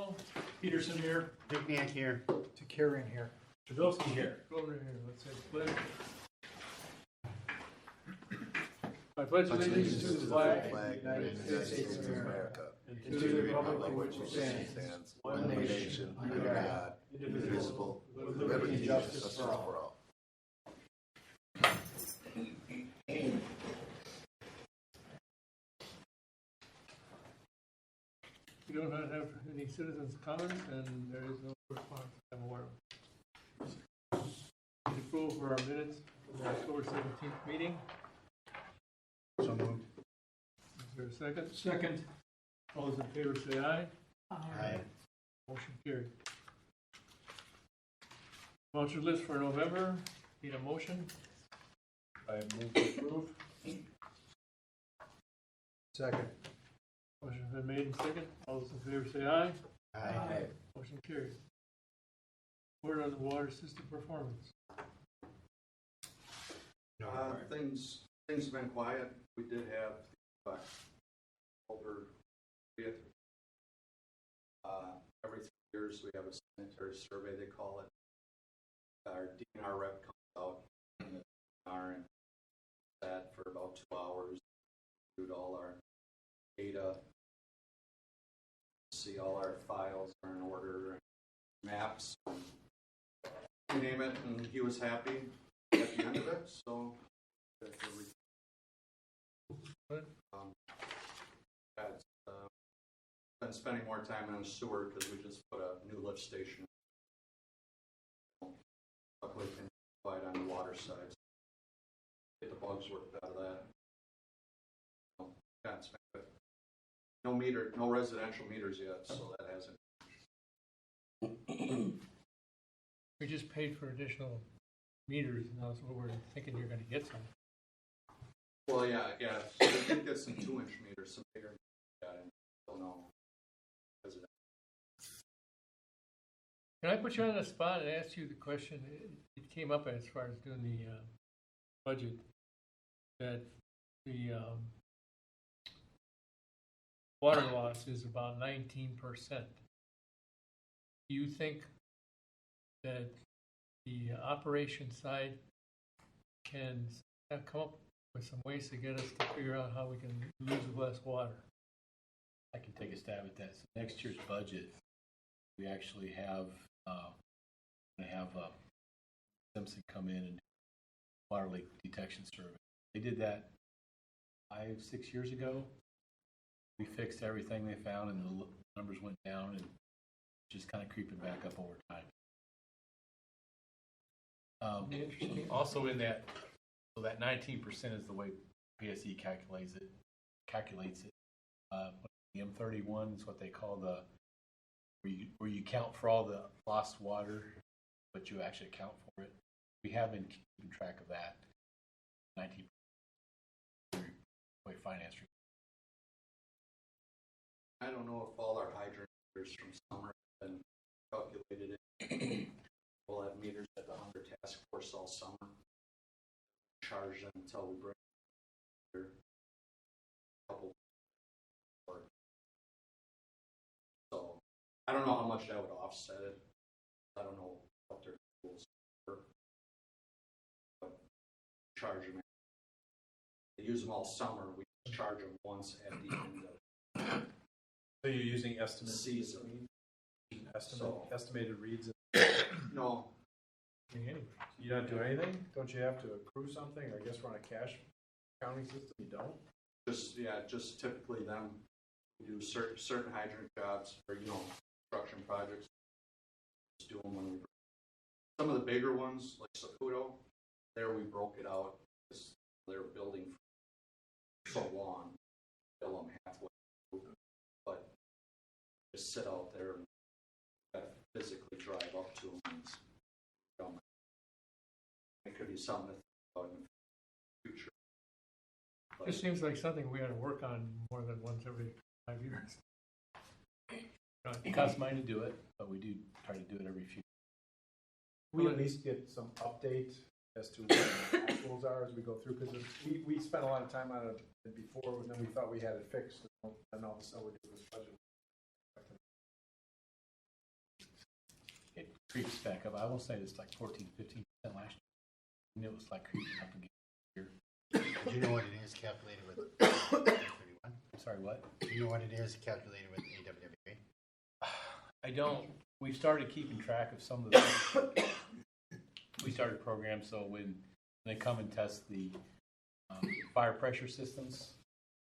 call. Peterson here. Dukniak here. Takarian here. Jabilski here. Go over here. Let's say pledge. I pledge allegiance to the flag of the United States of America, and to the republic for which it stands, one nation, under God, indivisible, with liberty and justice for all. We don't have any citizens' comments, and there is no response I'm aware of. Approval for our minutes of the October 17th meeting. So moved. Is there a second? Second. All those in favor say aye. Aye. Motion carried. Voucher list for November. Need a motion? I move to approve. Second. Motion's been made and second. All those in favor say aye. Aye. Motion carried. Word on the water system performance. Things have been quiet. We did have over every 3 years we have a sanitary survey, they call it. Our DNR rep comes out in the DNR and that for about 2 hours, reviewed all our data, see all our files are in order, and maps, you name it, and he was happy at the end of it. So been spending more time on the sewer because we just put a new lift station. Luckily, we can provide on the water side. Get the bugs worked out of that. Yeah, it's been good. No residential meters yet, so that hasn't. We just paid for additional meters, and that's what we're thinking you're going to get some. Well, yeah. So we did get some 2-inch meters, some bigger. Yeah, I don't know. Can I put you on the spot and ask you the question? It came up as far as doing the budget, that the water loss is about 19%. Do you think that the operation side can come up with some ways to get us to figure out how we can lose less water? I can take a stab at that. So next year's budget, we actually have Simpson come in and do water leak detection survey. They did that 5-6 years ago. We fixed everything they found, and the numbers went down, and just kind of creeping back up over time. Also in that, so that 19% is the way PSE calculates it. The M31 is what they call where you count for all the lost water, but you actually account for it. We have been keeping track of that. 19% way finance. I don't know if all our hydrant meters from summer have been calculated in. We'll have meters at the Hunger Task Force all summer. Charge them until we bring them a couple. So I don't know how much that would offset it. I don't know what their rules were. But charge them. They use them all summer. We charge them once at the end of So you're using the estimate season. Estimated reads? No. You don't do anything? Don't you have to accrue something? Or I guess we're on a cash accounting system. You don't? Just typically them. We do certain hydrant jobs or construction projects. Just do them when we. Some of the bigger ones like Saputo, there we broke it out because they were building for so long. Fill them halfway through, but just sit out there and physically drive up to them. It could be something to think about in the future. It seems like something we ought to work on more than once every 5 years. It costs money to do it, but we do try to do it every few. We at least get some update as to what the actuals are as we go through, because we spent a lot of time on it before, and then we thought we had it fixed, and all of a sudden we're doing this budget. creeps back up. I won't say it's like 14, 15% last year. And it was like creeping up again here. Do you know what it is calculated with 31? Sorry, what? Do you know what it is calculated with AWWA? I don't. We started keeping track of some of the. We started programs, so when they come and test the fire pressure systems,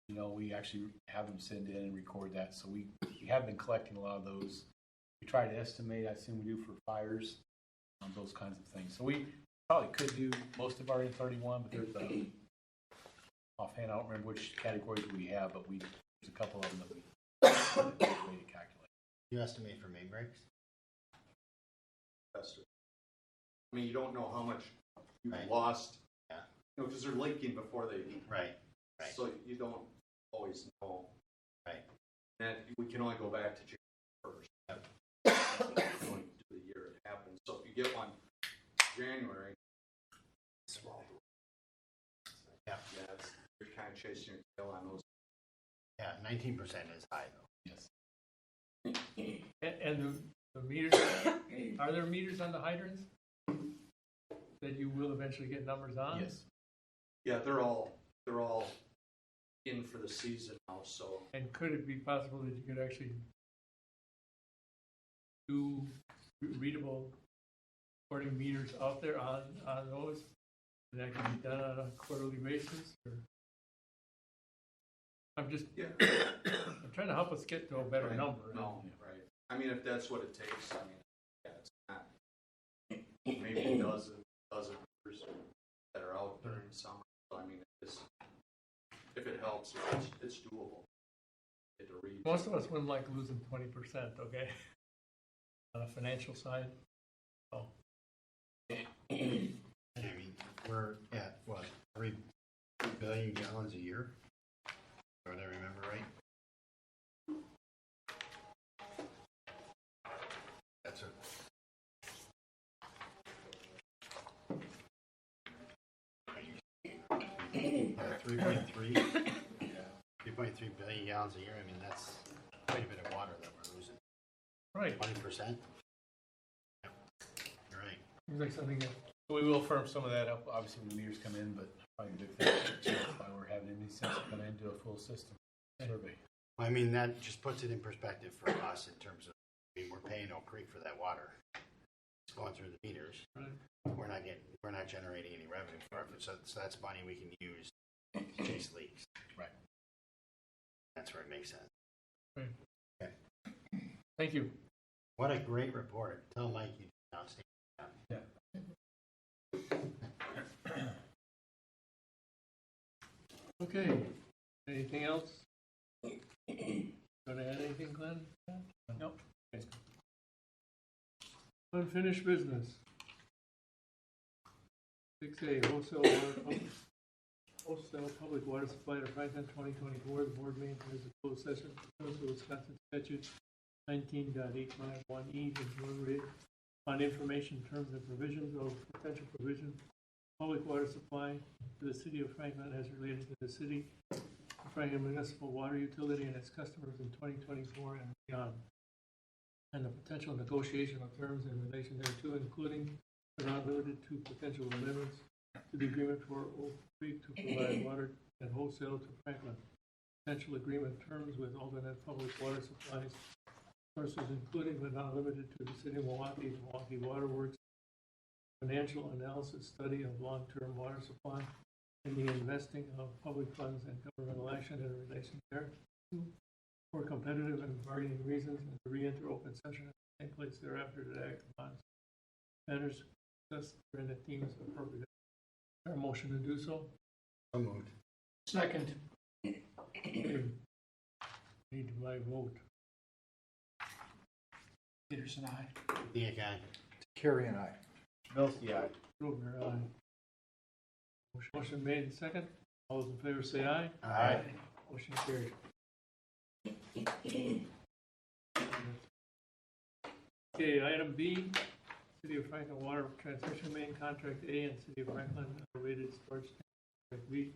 we actually have them send in and record that. So we have been collecting a lot of those. We try to estimate, I assume we do for fires, those kinds of things. So we probably could do most of our N31, but there's offhand, I don't remember which categories we have, but there's a couple of them that we way to calculate. You estimate for main breaks? I mean, you don't know how much you've Right. lost, Yeah. because they're leaking before they, Right. so you don't always know. Right. And we can only go back to January 1st. Yep. Going to the year it happened. So if you get one January, Yeah. you're kind of chasing your tail on those. Yeah, 19% is high though. Yes. And the meters, are there meters on the hydrants that you will eventually get numbers on? Yes. Yeah, they're all in for the season now. So And could it be possible that you could actually do readable recording meters out there on those? And that can be done on a quarterly basis? Or? I'm just, yeah, I'm trying to help us get to a better Right. number. No, right. I mean, if that's what it takes, I mean, yeah, it's not. Maybe a dozen meters that are out during summer. So I mean, if it helps, it's doable. To read. Most of us wouldn't like losing 20%, okay? On a financial side. Oh, I mean, we're at what, 3 billion gallons a year? If I remember right? That's a. 3.3 billion gallons a year. I mean, that's quite a bit of water that we're losing. right. 20%? Yep. You're right. Seems like something that, We will firm some of that up, obviously, when the meters come in, but probably a big thing. That's why we're having any sense to come in and do a full system survey. I mean, that just puts it in perspective for us in terms of, we're paying Oak Creek for that water. It's going through the meters. Right. We're not generating any revenue for it, so that's money we can use to chase leaks. Right. That's where it makes sense. thank you. What a great report. Tell Mike you did outstanding job. Yeah. Okay, anything else? Gonna add anything, Glenn? Nope. Unfinished business. 6A, wholesale public water supply to Franklin 2024. The board may enter a closed session pursuant to Wisconsin statute 19.851E to deliberate on information, terms, and provisions of potential provision public water supply to the city of Franklin as related to the city of Franklin Municipal Water Utility and its customers in 2024 and beyond, and the potential negotiation of terms in relation thereto, including but not limited to potential amendments to the agreement for Oak Creek to provide water and wholesale to Franklin. Potential agreement terms with alternate public water supplies sources, including but not limited to the city of Milwaukee, Milwaukee Water Works, financial analysis study of long-term water supply, and the investing of public funds and governmental action in relation thereto for competitive and bargaining reasons, and to re-enter open session at the same place thereafter to act upon matters discussed during the themes appropriate. Is there a motion to do so? So moved. Second. Need my vote. Peterson, aye. The guy. Carrie and I. Milky, aye. Ruger, aye. Motion made and second. All those in favor say aye. Aye. Motion carried. Okay, item B, City of Franklin Water Transmission Main Contract A and City of Franklin Elevated Storage Contract B.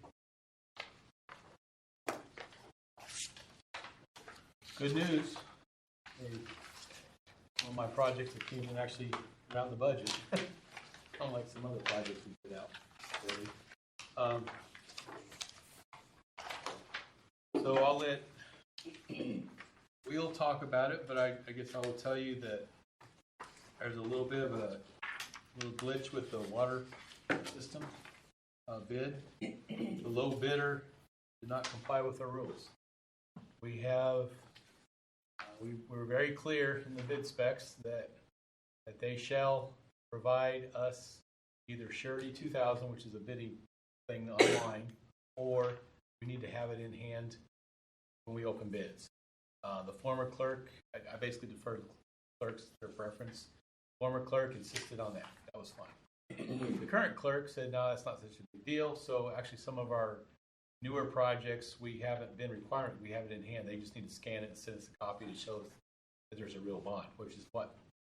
Good news. One of my projects that came in actually around the budget, unlike some other projects we put out. Really. So I'll let we'll talk about it, but I guess I will tell you that there's a little bit of a little glitch with the water system bid. The low bidder did not comply with our rules. We have, we're very clear in the bid specs that they shall provide us either Surety 2000, which is a bidding thing online, or we need to have it in hand when we open bids. The former clerk, I basically deferred clerks their preference. Former clerk insisted on that. That was fine. The current clerk said, no, that's not such a big deal. So actually some of our newer projects, we haven't been requiring, we have it in hand. They just need to scan it and send us a copy to show that there's a real bond, which is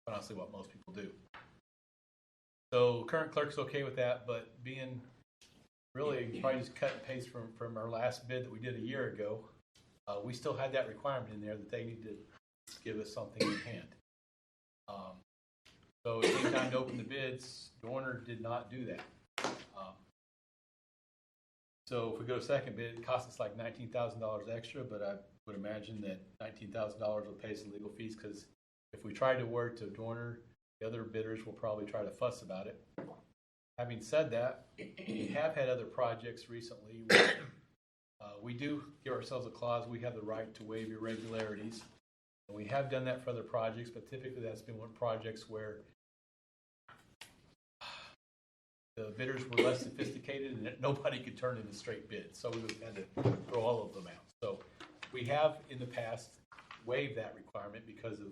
honestly what most people do. So current clerk's okay with that, but being really probably just cut and paste from our last bid that we did a year ago, we still had that requirement in there that they need to give us something in hand. So it came time to open the bids. Dorner did not do that. So if we go to second bid, it costs us like $19,000 extra, but I would imagine that $19,000 will pay some legal fees, because if we try to award to Dorner, the other bidders will probably try to fuss about it. Having said that, we have had other projects recently where we do give ourselves a clause, we have the right to waive irregularities. And we have done that for other projects, but typically that's been one projects where the bidders were less sophisticated and nobody could turn in a straight bid. So we would had to throw all of them out. So we have in the past waived that requirement because of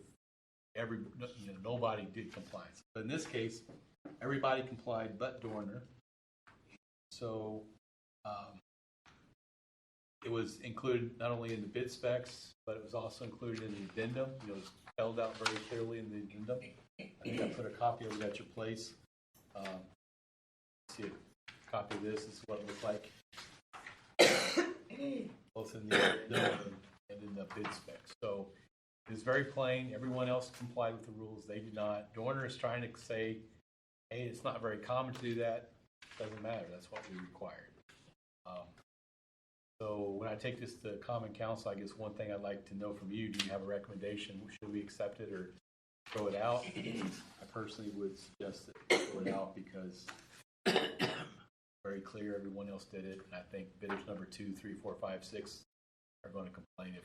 nobody did compliance. But in this case, everybody complied but Dorner. So it was included not only in the bid specs, but it was also included in the addendum. It was spelled out very clearly in the addendum. I think I put a copy of it at your place. See a copy of this. This is what it looked like, both in the addendum and in the bid specs. So it's very plain. Everyone else complied with the rules. They did not. Dorner is trying to say, hey, it's not very common to do that. Doesn't matter. That's what we required. So when I take this to Common Council, I guess one thing I'd like to know from you, do you have a recommendation? Should we accept it or throw it out? I personally would suggest that throw it out because very clear, everyone else did it. And I think bidders number 2, 3, 4, 5, 6 are going to complain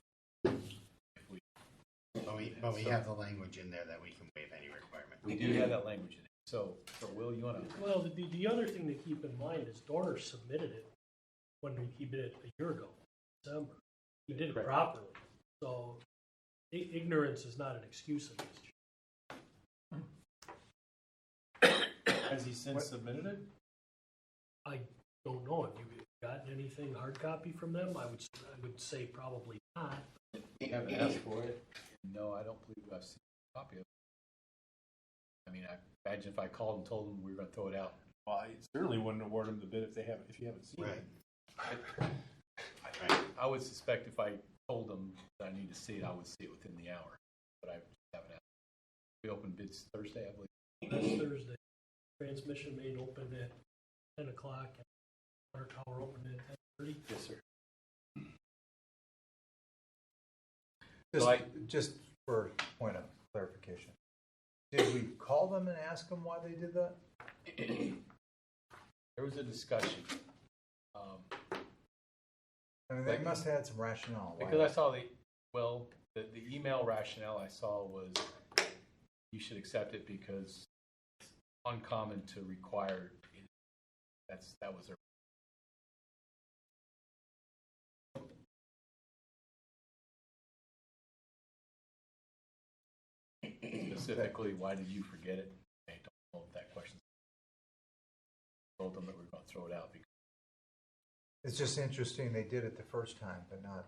if we. But we have the language in there that we can waive any requirement. We do have that language in it. So Will, you want to? Well, the other thing to keep in mind is Dorner submitted it when he did it a year ago, December. He did it Correct. properly. So ignorance is not an excuse in this. Has he since submitted it? I don't know. Have you gotten anything hard copy from them? I would say probably not. You haven't asked for it. No, I don't believe I've seen a copy of it. I mean, I imagine if I called and told them we were going to throw it out. Well, I certainly wouldn't award them the bid if you haven't seen Right. it. I would suspect if I told them that I need to see it, I would see it within the hour. But I haven't asked. We opened bids Thursday, I believe. That's Thursday. Transmission main opened at 10 o'clock and water tower opened at 10:30. Yes, sir. Just for point of clarification, did we call them and ask them why they did that? There was a discussion. I mean, they must have had some rationale. why. Because I saw the email rationale I saw was you should accept it because it's uncommon to require it. That was their. Specifically, why did you forget it? I don't know if that question. I told them that we were going to throw it out because It's just interesting they did it the first time, but not,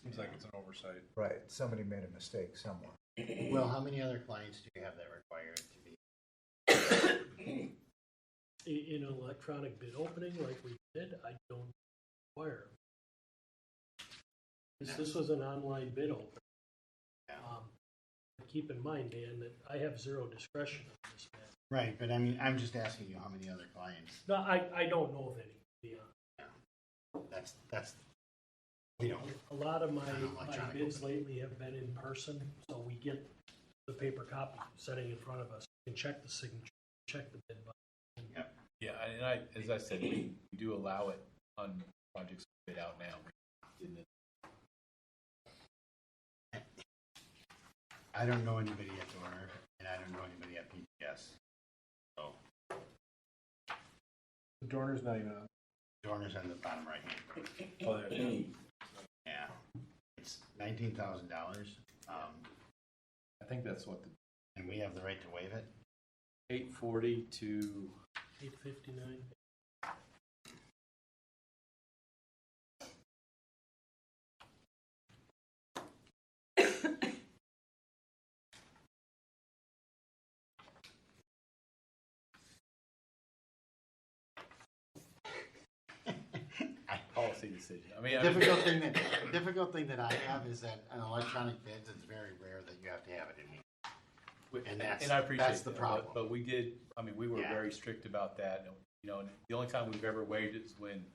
Seems like it's an oversight. right, somebody made a mistake somewhere. Well, how many other clients do you have that require it to be? In an electronic bid opening like we did, I don't require. This was an online bid opening. Yeah. keep in mind, Dan, that I have zero discretion on this matter. Right, but I mean, I'm just asking you how many other clients. No, I don't know of any, to be honest. That's, we don't. A lot of my Electronic bids lately have been in person, so we get the paper copy sitting in front of us. We can check the signature, check the bid. Yeah, and as I said, we do allow it on projects bid out now. Didn't it? I don't know anybody at Dorner, and I don't know anybody at PTS. So, The Dorner's not even on. Dorner's on the bottom right hand. Oh, there. Yeah. It's $19,000. I think that's what the And we have the right to waive it? 840 to 859. policy decision. I mean, The difficult thing that I have is that on electronic bids, it's very rare that you have to have it in here. And I appreciate that's the that, problem. But we did. I mean, we were Yeah. very strict about that. And, you know, and the only time we've ever waived it is when,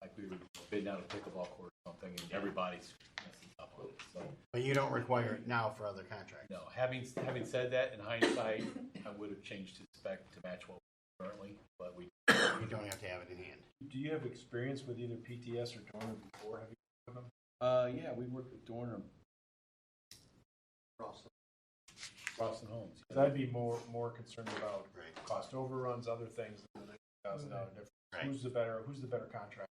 like, we were bidding out a pickleball court or something, and everybody's messing up on it. So, But you don't require it now for other contracts. no. Having said that, in hindsight, I would have changed the spec to match what we currently, but we. You don't have to have it in hand. Do you have experience with either PTS or Dorner before? Have you worked with them? Yeah, we worked with Dorner, Ross. Ross and Holmes. 'Cause I'd be more concerned about Right. cost overruns, other things than the $1,000 difference. Right. Who's the better contractor?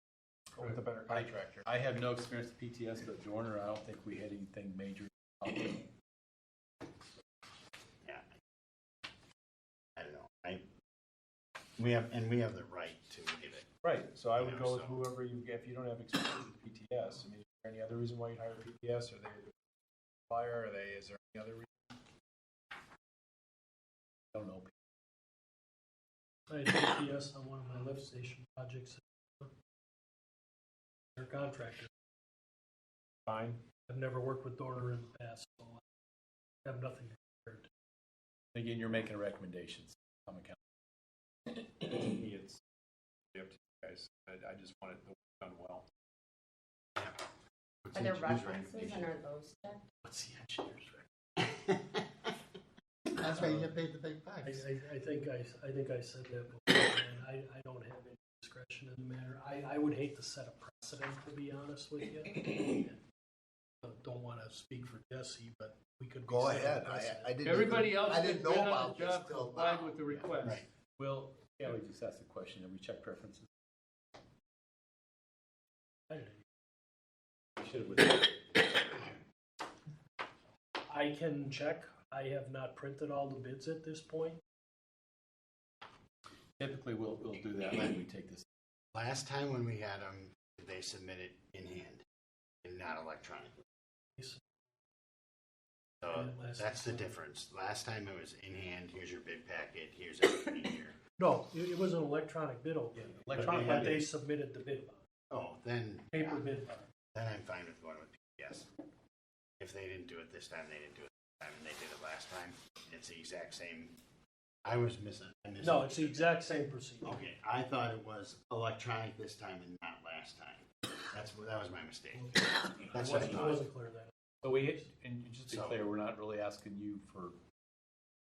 Go with the better contractor. I have no experience with PTS, but Dorner, I don't think we had anything major. Yeah. I don't know. We have the right to give it. Right, so I would Yeah, go with so- whoever you get, if you don't have experience with PTS. I mean, is there any other reason why you'd hire PTS? Are they a supplier? Is there any other reason? I don't know. I had GPS on one of my lift station projects. Their contractor. Fine. I've never worked with Dorner in the past, so I have nothing to compare it to. Again, you're making recommendations. I'm account. To me, it's up to you guys. I just want it done well. What's Are there each- whose references recommendation? and are those checked? What's the engineer's record? That's why you get paid the big bucks. I think I said that before, and I don't have any discretion in the matter. I would hate to set a precedent, to be honest with you. Don't want to speak for Jesse, but we could. Go set a ahead. precedent. I didn't. Everybody even- else I that's didn't been know on about the this job till complied now. with the request. Right. Well, yeah, we just asked the question. Have we checked preferences? I didn't. We should have. I can check. I have not printed all the bids at this point. Typically, we'll do that when we take this. Last time when we had them, they submitted in hand and not electronically. So that's the difference. Last time it was in hand, here's your bid packet, here's everything in here. No, it was an electronic bid opening. Electronic But they bid. submitted the bid bond, Oh, then, paper bid bond. then I'm fine with going with PPS. If they didn't do it this time, they didn't do it this time, and they did it last time. It's the exact same. I was missing. No, it's the exact same procedure. Okay, I thought it was electronic this time and not last time. That was my mistake. That's what I I thought. wasn't clear then. So and just to be clear, we're not really asking you to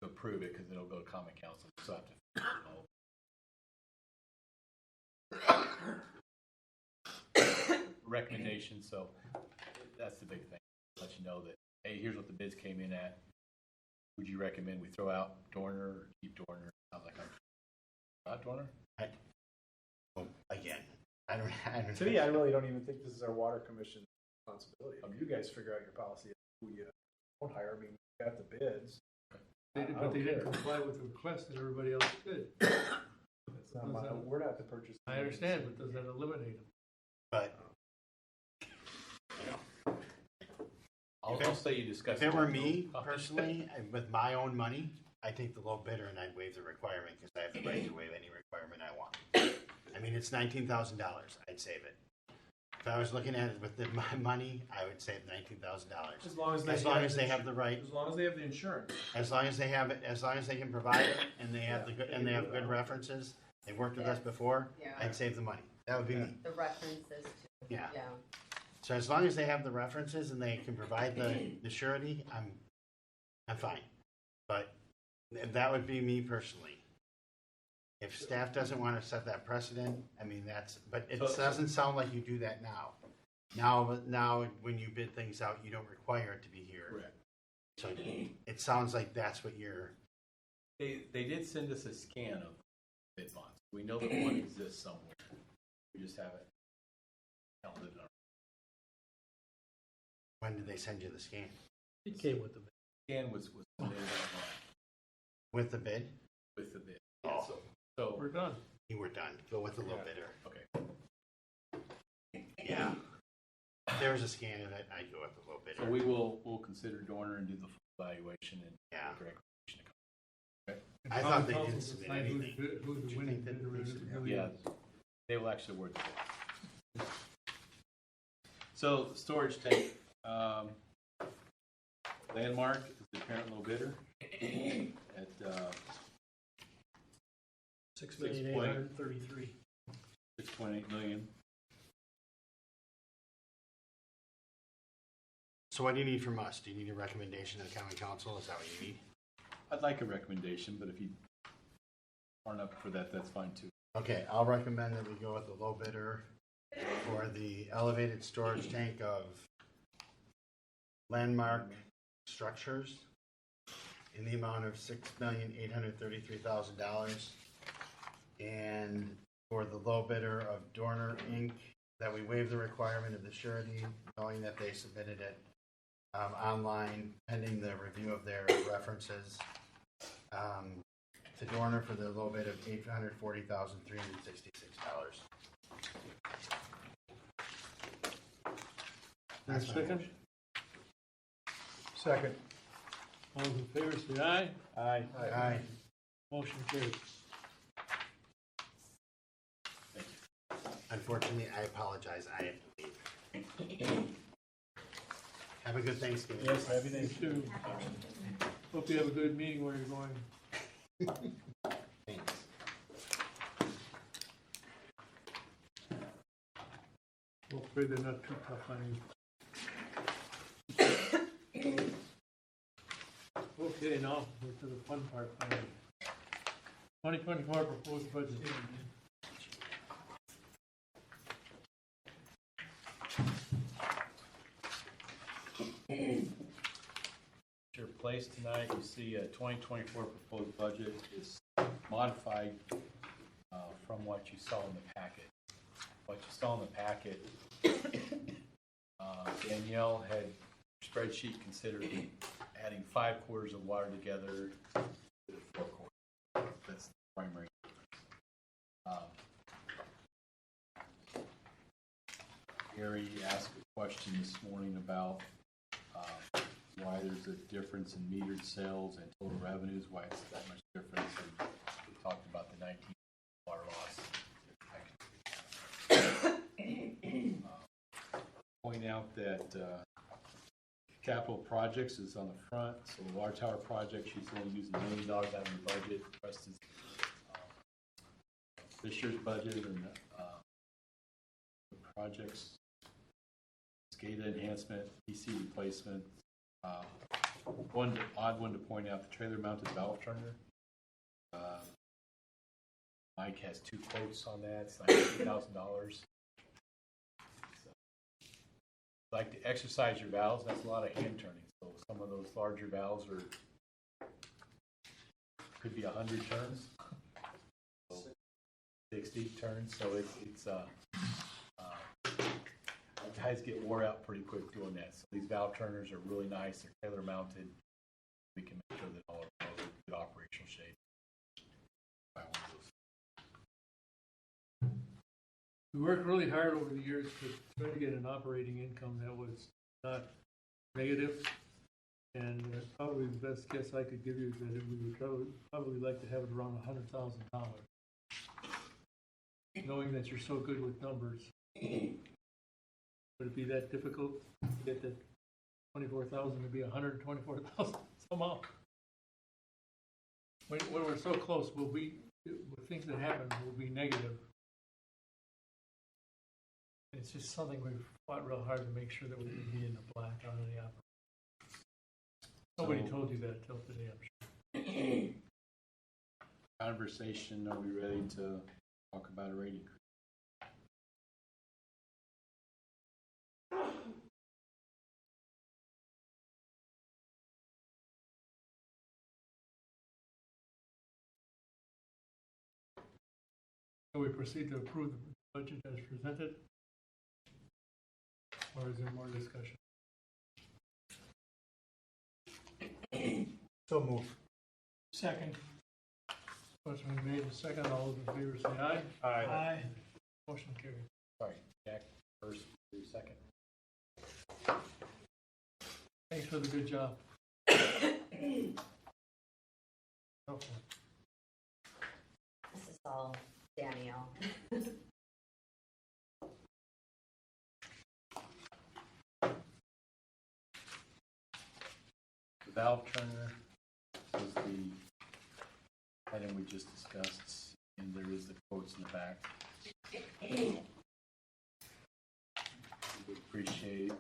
approve it because it'll go to common council. So have to recommendation. So that's the big thing. Let you know that, hey, here's what the bids came in at. Would you recommend we throw out Dorner or keep Dorner? Sounds like not Dorner. Again, I don't. To me, I really don't even think this is our water commission responsibility. I mean, you guys figure out your policy. Who you don't hire. I mean, you got the bids. But they didn't comply with the request that everybody else did. It's not my, we're not the purchase. I understand, but does that eliminate them? But I'll say you discussed. if it were me personally, and with my own money, I take the low bidder and I'd waive the requirement because I have the right to waive any requirement I want. I mean, it's $19,000. I'd save it. If I was looking at it with my money, I would save $19,000. As long as they As long as they have the right, As long as they have the insurance. as long as they have it, as long as they can provide it, and they have the good, and they have good references, they've worked with us before, Yeah. I'd save the money. That would be me. The references to, Yeah. yeah. So as long as they have the references and they can provide the surety, I'm fine. But that would be me personally. If staff doesn't want to set that precedent, I mean, but it doesn't sound like you do that now. Now, when you bid things out, you don't require it to be here. Correct. So it sounds like that's what you're, They did send us a scan of bid bonds. We know that one exists somewhere. We just haven't held it up. when did they send you the scan? It came with the bid. Scan was submitted online With the bid? with the bid. Oh. So, We're done. You were done. Go with the low bidder. okay. Yeah. If there was a scan of it, I'd go with the low bidder. So we'll consider Dorner and do the full evaluation and Yeah. make a recommendation to come. I thought they didn't submit Decide anything. Who's Did the you winning think that bidder? they and should- who Yeah, is. they will actually award the bid. So storage tank, Landmark is the apparent low bidder at $6,833,000. $6.8 million. So what do you need from us? Do you need a recommendation of the county council? Is that what you need? I'd like a recommendation, but if you aren't up for that, that's fine too. Okay, I'll recommend that we go with the low bidder for the elevated storage tank of Landmark Structures in the amount of $6,833,000. And for the low bidder of Dorner Inc., that we waive the requirement of the surety, knowing that they submitted it online pending the review of their references. To Dorner for the low bid of $840,366. That's my Second? motion. Second. All those in favor, say aye. Aye. Aye. Motion carries. Unfortunately, I apologize. I have to leave. Have a good Thanksgiving. Yes, happy You days. too. Hope you have a good meeting where you're going. Thanks. Hopefully they're not too tough on you. Okay, now, we're to the fun part. 2024 proposed budget. Your place tonight, you see a 2024 proposed budget is modified from what you saw in the packet. What you saw in the packet, Danielle had her spreadsheet considered adding 5 quarters of water together to the 4 quarters. That's the primary. Gary asked a question this morning about why there's a difference in metered sales and total revenues, why it's that much difference, and we talked about the 19 water loss. Point out that capital projects is on the front, so the water tower project, she's only using $1 million out of the budget, the rest is this year's budget, and the projects, SCADA enhancement, PC replacement. One odd one to point out, the trailer mounted valve turner. Mike has 2 quotes on that, it's like $2,000. Like to exercise your valves, that's a lot of hand turning. So some of those larger valves could be 100 turns, so 60 turns. So it's guys get wore out pretty quick doing that. So these valve turners are really nice. They're trailer mounted. We can make sure that all of those are in good operational shape. Buy one of those. We worked really hard over the years to try to get an operating income that was not negative. And probably the best guess I could give you is that we would probably like to have it around $100,000. Knowing that you're so good with numbers, Would it be that difficult to get the 24,000 to be 124,000 somehow? When we're so close, we'll be, with things that happen, will be negative. It's just something we've fought real hard to make sure that we can be in the black on any operation. Nobody told you that till today, I'm sure. Conversation, are we ready to talk about a rate increase? So we proceed to approve the budget as presented? Or is there more discussion? So move. Second. Motion been made and second. All those in favor say aye. Aye. Motion carried. Sorry, Jack, first, you second. Thanks for the good job. Okay. This is all Danielle. The valve turner is the item we just discussed, and there is the quotes in the back. We appreciate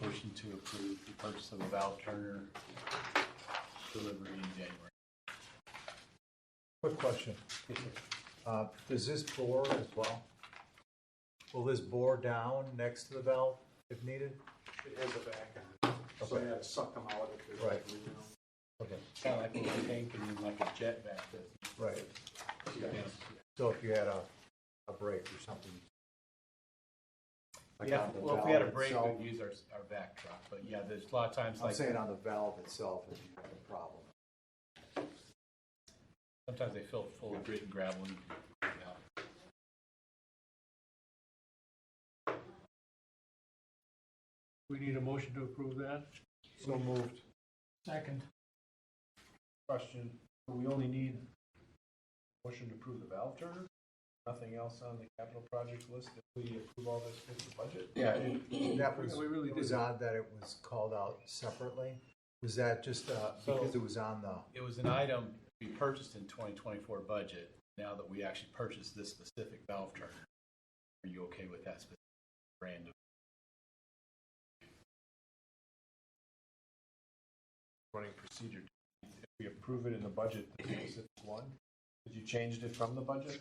motion to approve the purchase of a valve turner delivery in January. Quick question. Yes, sir. Does this bore as well? Will this bore down next to the valve if needed? It has a back on it, so you have to suck them out if there's. Right. Okay, Kind of like a tank and then like a jet back there. right. Yeah. So if you had a break or something. like Yeah, on the well, if we had a valve break, itself- we'd use our back truck, but yeah, there's a lot of times I'm like, saying on the valve itself, if you have a problem. sometimes they fill it full of grit and gravel and, yeah. We need a motion to approve that. So moved. Second. Question, so we only need motion to approve the valve turner? Nothing else on the capital project list if we approve all this with the budget? Yeah, that was, Yeah, we really it was did. odd that it was called out separately. Was that just because it was on the, It was an item we purchased in 2024 budget. Now that we actually purchased this specific valve turner, are you okay with that specific brand of? Running procedure, if we approve it in the budget, the specific one, because you changed it from the budget?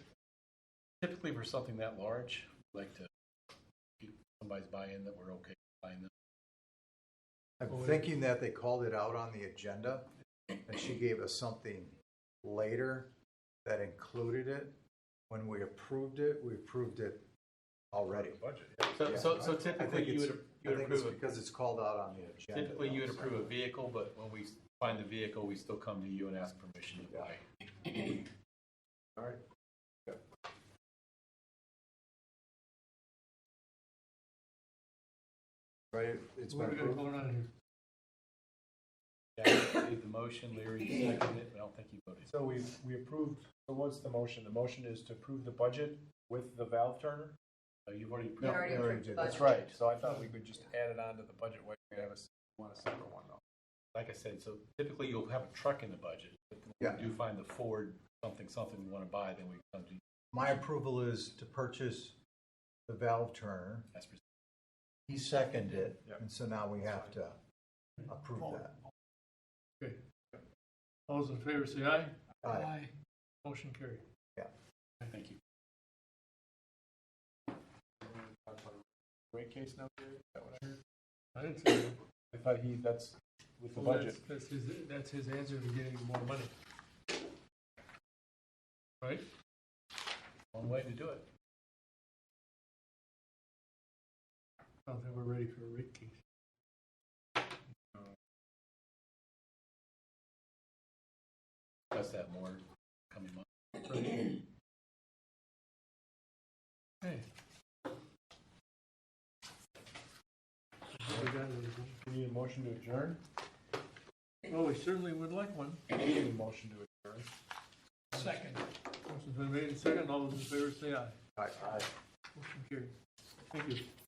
Typically for something that large, we like to get somebody's buy-in that we're okay buying them. I'm thinking that they called it out on the agenda and she gave us something later that included it. When we approved it already. Budget. So, Yeah. so I typically think you it's, would I think it's approve, because it's called out on the agenda. typically you would approve a vehicle, but when we find the vehicle, we still come to you and ask permission to buy. All right. Right, it's What been do we got approved. going on here? Jack made the motion, Larry seconded it, but I don't think he voted. So we approved, so what's the motion? The motion is to approve the budget with the valve turner? You've already We approved. already already approved did. the That's budget. right, so I thought we could just add it on to the budget, why we have want a separate one though? Like I said, so typically you'll have a truck in the budget. But when Yeah. we do find the Ford something we want to buy, then we come to you. My approval is to purchase the valve turner. That's presented. He seconded it, Yep. and so now we have to approve that. Okay. All those in favor say aye. Aye. Motion carried. Thank you. Rate case now, Gary? Is that what I heard? I didn't say that. I thought that's with the Well, budget. That's his answer to getting more money. Right? One way to do it. I don't think we're ready for a rate case. Discuss that more coming months. Right. Hey. We got anything? You need a motion to adjourn? Well, we certainly would like one. You need a motion to adjourn. Second. Motion's been made and second. All those in favor say aye. Aye. Motion carried. Thank you.